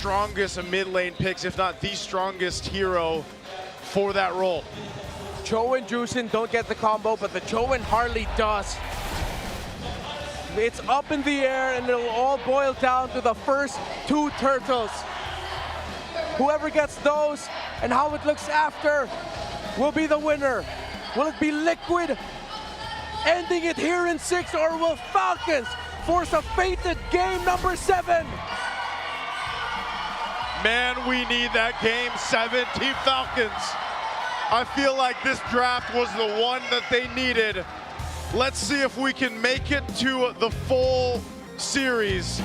strongest mid lane picks, if not the strongest hero for that role. Cho and Juicin don't get the combo, but the Cho and Harley does. It's up in the air, and it'll all boil down to the first two turtles. Whoever gets those and how it looks after will be the winner. Will it be Liquid ending it here in 6, or will Falcons force a fated game number 7? Man, we need that game 7, Team Falcons. I feel like this draft was the one that they needed. Let's see if we can make it to the full series.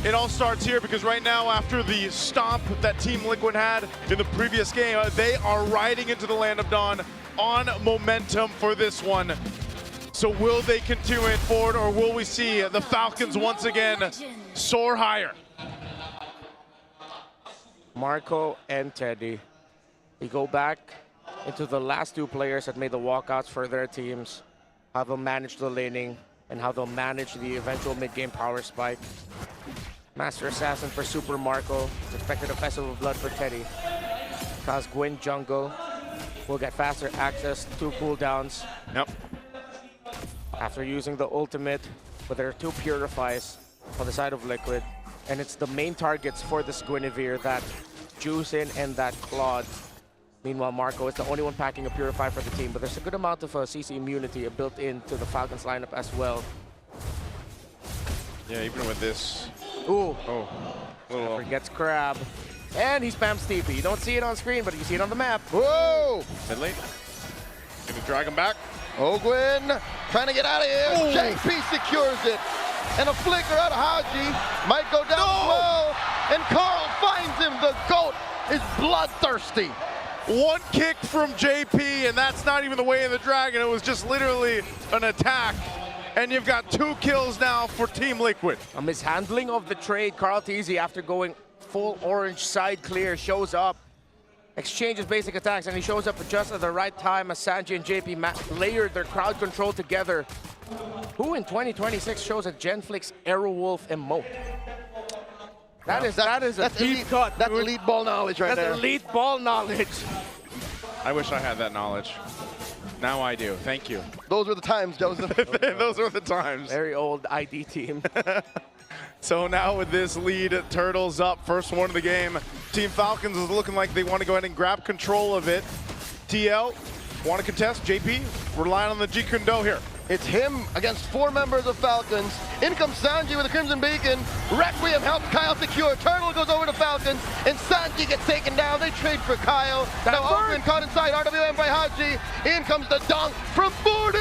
It all starts here because right now, after the stomp that Team Liquid had in the previous game, they are riding into the Land of Dawn on momentum for this one. So will they continue it forward, or will we see the Falcons once again soar higher? Marco and Teddy, we go back into the last two players that made the walkouts for their teams, how they'll manage the laning, and how they'll manage the eventual mid-game power spike. Master Assassin for Super Marco, expected a Festival of Blood for Teddy. Cause Gwyn jungle will get faster access to cooldowns. Yep. After using the ultimate, but there are 2 purifies on the side of Liquid, and it's the main targets for this Guinevere, that Juicin and that Claude. Meanwhile, Marco is the only one packing a purify for the team, but there's a good amount of CC immunity built into the Falcons lineup as well. Yeah, even with this. Ooh. Oh. Little. Forgets Crab. And he spams TP. You don't see it on screen, but you see it on the map. Whoa! Mid lane. Gonna drag him back. Oh, Gwyn trying to get out of here. Oh. JP secures it. And a flicker out of Haji. Might go down as well. And Carl finds him. The GOAT is bloodthirsty. One kick from JP, and that's not even the way of the dragon. It was just literally an attack. And you've got 2 kills now for Team Liquid. A mishandling of the trade. Carl Teasy, after going full orange side clear, shows up, exchanges basic attacks, and he shows up just at the right time as Sanji and JP layered their crowd control together. Who in 2026 shows a Genflix Aerowolf emote? That is a deep elite, cut. That's dude. elite ball knowledge right there. That's elite ball knowledge. I wish I had that knowledge. Now I do. Thank you. Those were the times, Joseph. Those were the times. Very old ID team. So now with this lead, Turtles up, first one of the game. Team Falcons is looking like they want to go ahead and grab control of it. TL, want to contest? JP, relying on the G Kundo here. It's him against 4 members of Falcons. In comes Sanji with a Crimson Beacon. Requiem helps Kyle secure. Turtle goes over to Falcons, and Sanji gets taken down. They trade for Kyle. Now Open caught inside RWM by Haji. In comes the dunk from 40,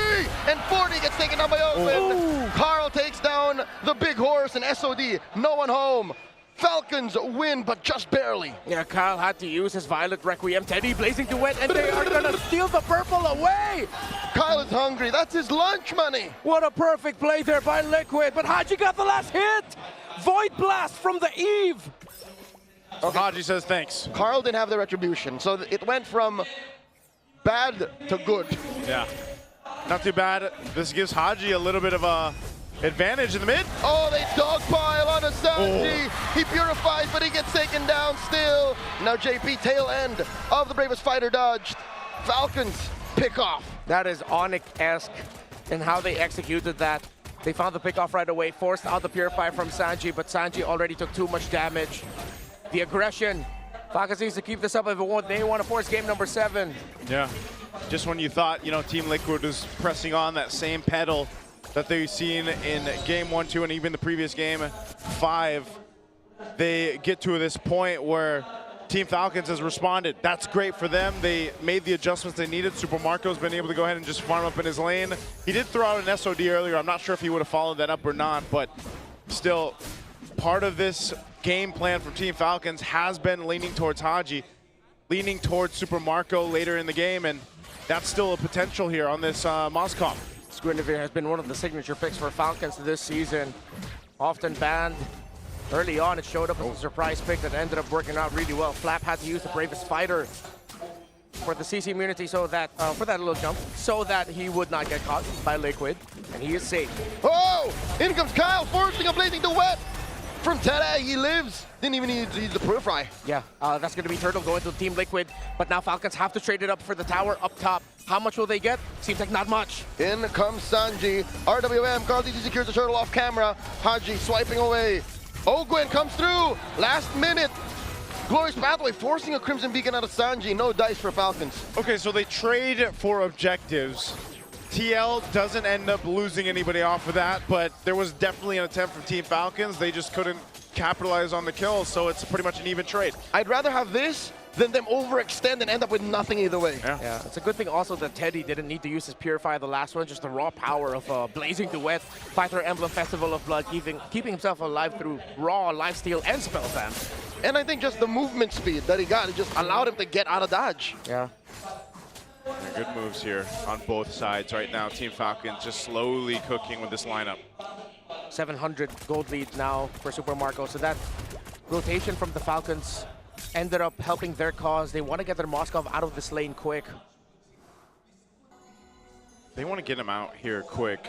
and 40 gets taken down by Open. Ooh. Carl takes down the big horse and SOD. No one home. Falcons win, but just barely. Yeah, Kyle had to use his Violet Requiem. Teddy blazing to wet, and they are gonna steal the purple away! Kyle is hungry. That's his lunch money. What a perfect play there by Liquid, but Haji got the last hit! Void Blast from the Eve! Okay. Haji says thanks. Carl didn't have the retribution, so it went from bad to good. Yeah. Not too bad. This gives Haji a little bit of a advantage in the mid. Oh, they dogpile on a Sanji. Oh. He purifies, but he gets taken down still. Now JP, tail end of the Bravest Fighter dodged. Falcons pick off. That is Onyx-esque in how they executed that. They found the pickoff right away, forced out the Purify from Sanji, but Sanji already took too much damage. The aggression. Falcons needs to keep this up if they want to force game number 7. Yeah. Just when you thought, you know, Team Liquid was pressing on that same pedal that they've seen in game 1, 2, and even the previous game 5, they get to this point where Team Falcons has responded. That's great for them. They made the adjustments they needed. Super Marco's been able to go ahead and just farm up in his lane. He did throw out an SOD earlier. I'm not sure if he would have followed that up or not, but still, part of this game plan from Team Falcons has been leaning towards Haji, leaning towards Super Marco later in the game, and that's still a potential here on this Moskov. Guinevere has been one of the signature picks for Falcons this season. Often banned. Early on, it showed up as a surprise pick that ended up working out really well. Flap had to use the Bravest Fighter for the CC immunity, so that for that little jump, so that he would not get caught by Liquid, and he is safe. Oh! In comes Kyle, forcing a blazing duet. from Dari. He lives. Didn't even need to use the periphery. Yeah, that's going to be Turtle going to Team Liquid. But now Falcons have to trade it up for the tower up top. How much will they get? Seems like not much. In comes Sanji. RWM, Carl-TZ secures the turtle off camera. Haji swiping away. Ogwin comes through. Last minute. Glorious pathway, forcing a Crimson Beacon out of Sanji. No dice for Falcons. Okay, so they trade for objectives. TL doesn't end up losing anybody off of that, but there was definitely an attempt from Team Falcons. They just couldn't capitalize on the kill, so it's pretty much an even trade. I'd rather have this than them overextend and end up with nothing either way. Yeah, it's a good thing also that Teddy didn't need to use his Purify the last one, just the raw power of Blazing Duet, Fighter Emblem Festival of Blood, keeping himself alive through raw lifesteal and spell spam. And I think just the movement speed that he got, it just allowed him to get out of dodge. Yeah. Good moves here on both sides right now. Team Falcons just slowly cooking with this lineup. 700 gold lead now for Super Marco. So that rotation from the Falcons ended up helping their cause. They want to get their Moskov out of this lane quick. They want to get him out here quick.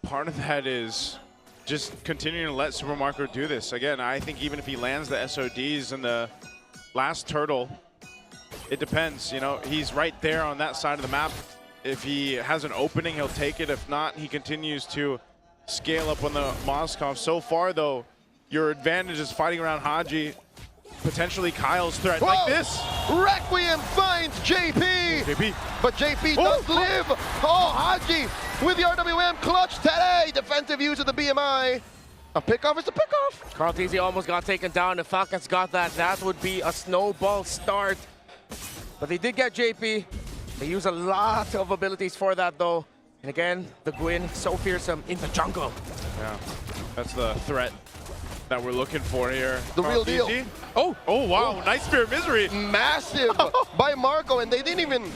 Part of that is just continuing to let Super Marco do this. Again, I think even if he lands the SODs in the last turtle, it depends. You know, he's right there on that side of the map. If he has an opening, he'll take it. If not, he continues to scale up on the Moskov. So far, though, your advantage is fighting around Haji. Potentially Kyle's threat. Whoa! Like this. Requiem finds JP. But JP does live. Oh, Haji with the RWM clutch today. Defensive use of the BMI. A pickoff is a pickoff. Carl-TZ almost got taken down. If Falcons got that, that would be a snowball start. But they did get JP. They use a lot of abilities for that, though. And again, the Gwyn, so fearsome in the jungle. Yeah, that's the threat that we're looking for here. The real deal. Oh, wow, nice Spear of Misery. Massive by Marco, and they didn't even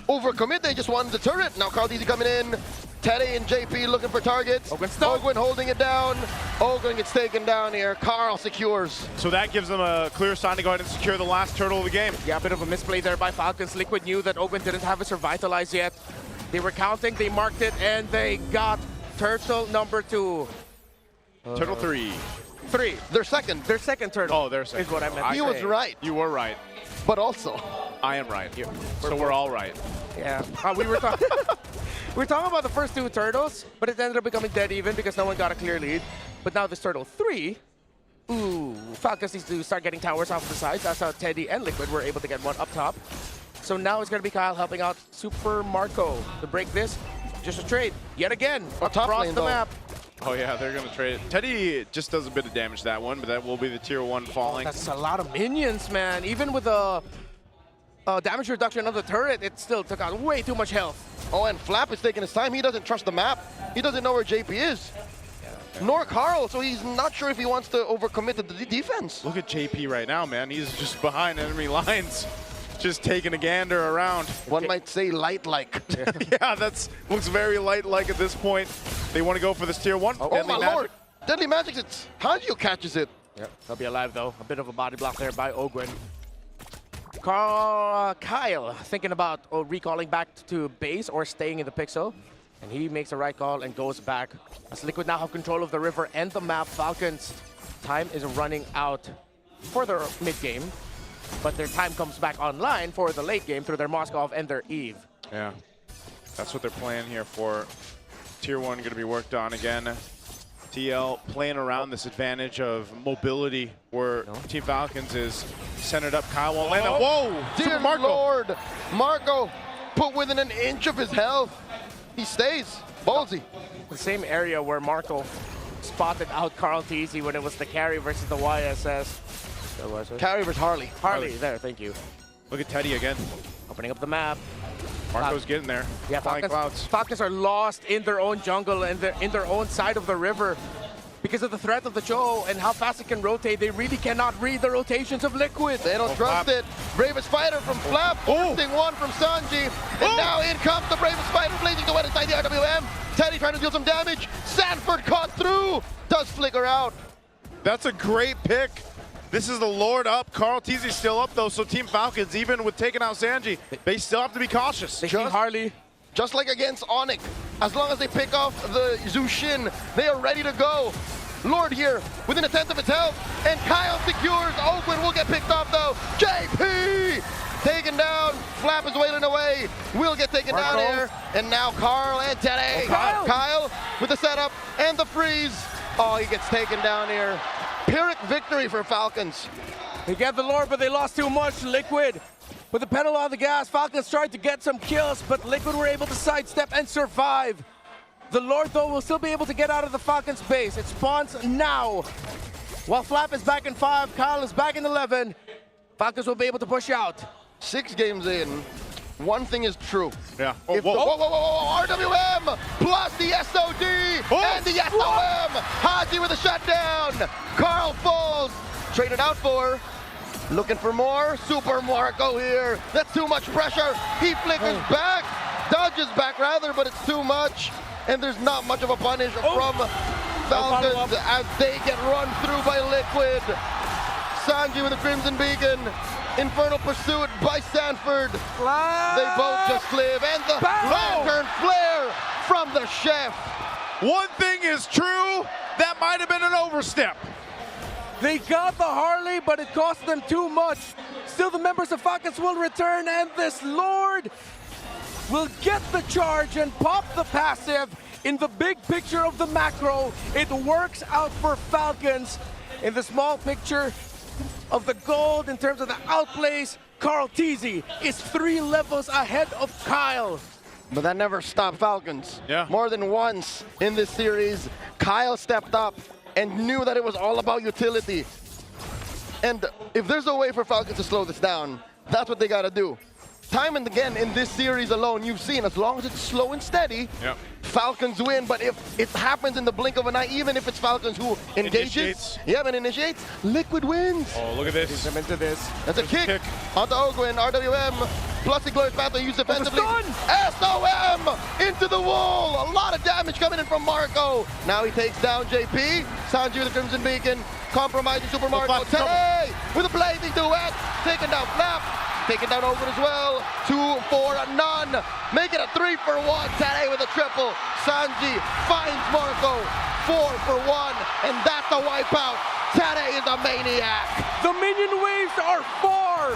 overcommit. They just wanted the turret. Now Carl-TZ coming in. Teddy and JP looking for targets. Ogwin holding it down. Ogwin gets taken down here. Carl secures. So that gives them a clear sign to go ahead and secure the last turtle of the game. Yeah, a bit of a misplay there by Falcons. Liquid knew that Ogwin didn't have his Revitalize yet. They were counting, they marked it, and they got turtle number 2. Turtle 3. Their second. Their second turtle. Oh, their second. Is what I meant. He was right. You were right. But also, I am right. So we're all right. Yeah. We were talking. We were talking about the first 2 turtles, but it ended up becoming dead even because no one got a clear lead. But now this turtle 3, ooh, Falcons needs to start getting towers off the sides. That's how Teddy and Liquid were able to get one up top. So now it's going to be Kyle helping out Super Marco to break this. Just a trade yet again across the map. Oh yeah, they're going to trade it. Teddy just does a bit of damage that one, but that will be the tier 1 falling. That's a lot of minions, man. Even with the damage reduction of the turret, it still took out way too much health. Oh, and Flap is taking his time. He doesn't trust the map. He doesn't know where JP is. Nor Carl, so he's not sure if he wants to overcommit to the defense. Look at JP right now, man. He's just behind enemy lines, just taking a gander around. One might say light-like. Yeah, looks very light-like at this point. They want to go for this tier 1. Oh my lord! Deadly Magic, it's Hanjo catches it. Yep, he'll be alive though. A bit of a body block there by Ogwin. Kyle thinking about recalling back to base or staying in the pixel. And he makes the right call and goes back. As Liquid now have control of the river and the map, Falcons' time is running out for their mid-game. But their time comes back online for the late game through their Moskov and their Eve. Yeah, that's what they're playing here for. Tier 1 going to be worked on again. TL playing around this advantage of mobility where Team Falcons is centered up. Kyle won't land that. Whoa! Dear Lord! Marco put within an inch of his health. He stays. Ballsy. The same area where Marco spotted out Carl-TZ when it was the carry versus the YSS. Carry versus Harley. Harley, there, thank you. Look at Teddy again. Opening up the map. Marco's getting there. Yeah, Falcons are lost in their own jungle and in their own side of the river because of the threat of the Cho and how fast it can rotate. They really cannot read the rotations of Liquid. They don't trust it. Bravest Fighter from Flap, forcing one from Sanji. And now in comes the Bravest Fighter, blazing the wet inside the RWM. Teddy trying to deal some damage. Sanford caught through. Does flicker out. That's a great pick. This is the Lord up. Carl-TZ still up though, so Team Falcons, even with taking out Sanji, they still have to be cautious. They see Harley. Just like against Onyx, as long as they pick off the Zushin, they are ready to go. Lord here within a tenth of its health, and Kyle secures. Oakland will get picked off though. JP taken down. Flap is wailing away. Will get taken down here. And now Carl and Teddy. Kyle with the setup and the freeze. Oh, he gets taken down here. Pyrrhic victory for Falcons. They get the Lord, but they lost too much. Liquid with the pedal on the gas. Falcons tried to get some kills, but Liquid were able to sidestep and survive. The Lord, though, will still be able to get out of the Falcons' base. It spawns now. While Flap is back in 5, Kyle is back in 11. Falcons will be able to push out. 6 games in, one thing is true. Yeah. RWM plus the SOD and the SOM. Haji with a shutdown. Carl falls. Traded out for. Looking for more. Super Marco here. That's too much pressure. He flickers back. Dodges back rather, but it's too much. And there's not much of a punish from Falcons as they get run through by Liquid. Sanji with a Crimson Beacon. Infernal pursuit by Sanford. They both just live. And the lantern flare from the chef. One thing is true, that might have been an overstep. They got the Harley, but it cost them too much. Still, the members of Falcons will return, and this Lord will get the charge and pop the passive. In the big picture of the macro, it works out for Falcons. In the small picture of the gold, in terms of the outplays, Carl Teasy is 3 levels ahead of Kyle. But that never stopped Falcons. Yeah. More than once in this series, Kyle stepped up and knew that it was all about utility. And if there's a way for Falcons to slow this down, that's what they gotta do. Time and again in this series alone, you've seen as long as it's slow and steady, Falcons win. But if it happens in the blink of an eye, even if it's Falcons who engages, initiates, Liquid wins. Oh, look at this. He's into this. That's a kick onto Ogwin, RWM, plus the Glorious Pathway used defensively. SOM into the wall. A lot of damage coming in from Marco. Now he takes down JP. Sanji with the Crimson Beacon, compromising Super Marco. Today with a blazing duet, taking down Flap. Taking down Oakland as well. 2 for none. Make it a 3 for 1. Tade with a triple. Sanji finds Marco. 4 for 1. And that's a wipeout. Tade is a maniac. The minion waves are far.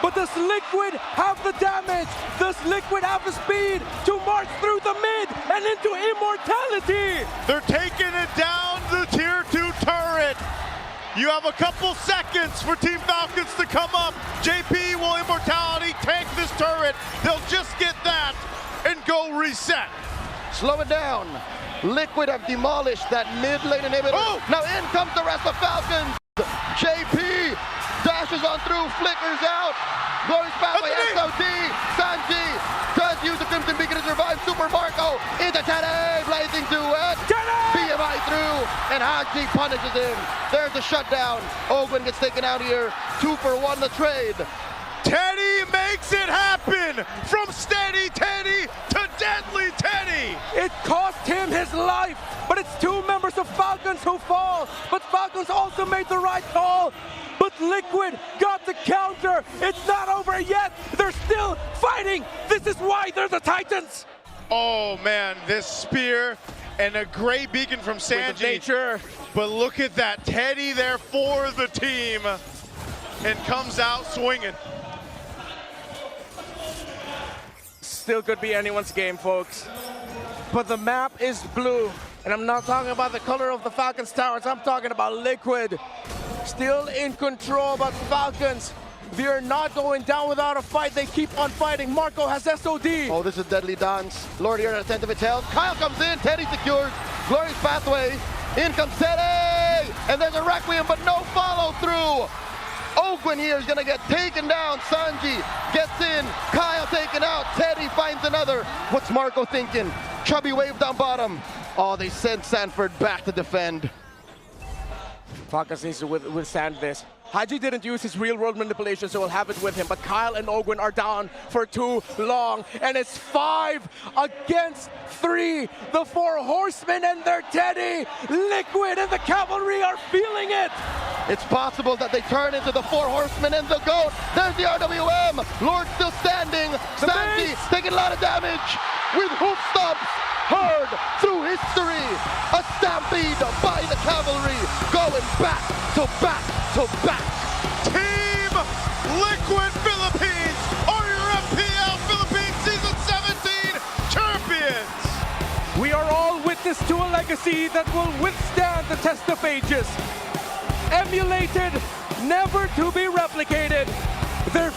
But does Liquid have the damage? Does Liquid have the speed to march through the mid and into immortality? They're taking it down the tier 2 turret. You have a couple seconds for Team Falcons to come up. JP will immortality tank this turret. They'll just get that and go reset. Slow it down. Liquid have demolished that mid lane inhibitor. Now in comes the rest of Falcons. JP dashes on through, flickers out. Glorious Pathway, SOD, Sanji does use the Crimson Beacon to survive. Super Marco into Tade, blazing duet. BMI through, and Haji punishes him. There's the shutdown. Ogwin gets taken out here. 2 for 1 the trade. Teddy makes it happen! From steady Teddy to deadly Teddy! It cost him his life, but it's 2 members of Falcons who fall. But Falcons also made the right call. But Liquid got the counter. It's not over yet. They're still fighting. This is why they're the Titans. Oh man, this spear and a great beacon from Sanji. But look at that, Teddy there for the team and comes out swinging. Still could be anyone's game, folks. But the map is blue. And I'm not talking about the color of the Falcons towers. I'm talking about Liquid. Still in control, but Falcons, they're not going down without a fight. They keep on fighting. Marco has SOD. Oh, this is a deadly dance. Lord here at a tenth of its health. Kyle comes in. Teddy secures. Glorious Pathway. In comes Teddy. And there's a Requiem, but no follow through. Ogwin here is going to get taken down. Sanji gets in. Kyle taken out. Teddy finds another. What's Marco thinking? Chubby wave down bottom. Oh, they send Sanford back to defend. Falcons needs to withstand this. Haji didn't use his real-world manipulation, so he'll have it with him. But Kyle and Ogwin are down for too long. And it's 5 against 3. The 4 horsemen and their Teddy. Liquid and the cavalry are feeling it. It's possible that they turn into the 4 horsemen and the GOAT. There's the RWM. Lord still standing. Sanji taking a lot of damage with hoof stomps. heard through history. A stampede by the cavalry, going back to back to back. Team Liquid Philippines are your FPL Philippines Season 17 champions! We are all witness to a legacy that will withstand the test of ages. Emulated, never to be replicated. Their